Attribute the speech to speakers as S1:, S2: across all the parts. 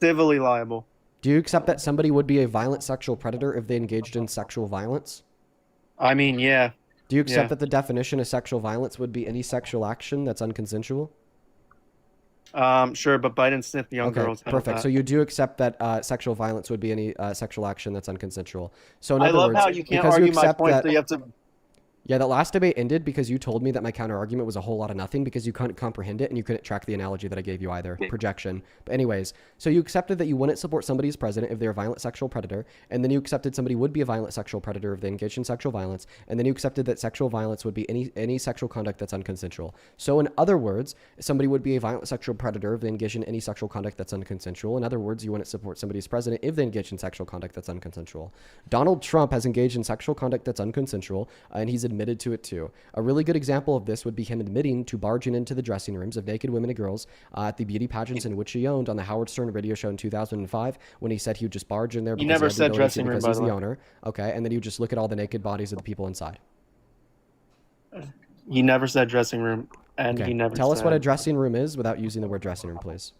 S1: civilly liable.
S2: Do you accept that somebody would be a violent sexual predator if they engaged in sexual violence?
S1: I mean, yeah,
S2: Do you accept
S1: yeah.
S2: that the definition of sexual violence would be any sexual action that's unconsensual?
S1: Sure, but bite and sniff young
S2: Okay,
S1: girls. How's
S2: perfect. So
S1: that?
S2: you do accept that sexual violence would be any sexual action that's unconsensual. So in
S1: I
S2: other
S1: love how
S2: words,
S1: you can't
S2: because you
S1: argue my
S2: accept
S1: point, so
S2: that
S1: you have to.
S2: yeah, that last debate ended because you told me that my counter argument was a whole lot of nothing because you couldn't comprehend it and you couldn't track the analogy that I gave you either. Projection. But anyways, so you accepted that you wouldn't support somebody as president if they're a violent sexual predator, and then you accepted somebody would be a violent sexual predator if they engaged in sexual violence, and then you accepted that sexual violence would be any sexual conduct that's unconsensual. So in other words, somebody would be a violent sexual predator if they engage in any sexual conduct that's unconsensual. In other words, you wouldn't support somebody as president if they engage in sexual conduct that's unconsensual. Donald Trump has engaged in sexual conduct that's unconsensual, and he's admitted to it too. A really good example of this would be him admitting to barging into the dressing rooms of naked women and girls at the beauty pageants in which he owned on the Howard Stern radio show in 2005 when he said he would just barge in there
S1: You
S2: because he
S1: never
S2: had the
S1: said
S2: ability to
S1: dressing room,
S2: because
S1: by
S2: he's
S1: the
S2: the
S1: way.
S2: owner. Okay, and then he would just look at all the naked bodies of the people inside.
S1: He never said dressing room, and
S2: Okay,
S1: he never
S2: tell us what a
S1: said
S2: dressing room is without using the word dressing room, please.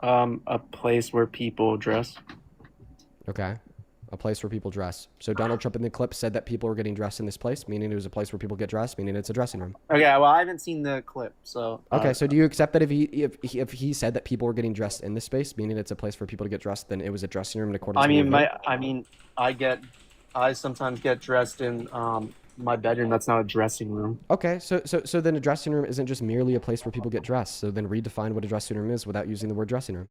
S1: a place where people dress.
S2: Okay, a place where people dress. So Donald Trump in the clip said that people were getting dressed in this place, meaning it was a place where people get dressed, meaning it's a dressing room.
S1: Okay, well, I haven't seen the clip, so
S2: Okay, so do you accept that if he said that people were getting dressed in this space, meaning it's a place for people to get dressed, then it was a dressing room in accordance
S1: I
S2: with the
S1: mean,
S2: word vote?
S1: I sometimes get dressed in my bedroom. That's not a dressing room.
S2: Okay, so then a dressing room isn't just merely a place where people get dressed. So then redefine what a dressing room is without using the word dressing room.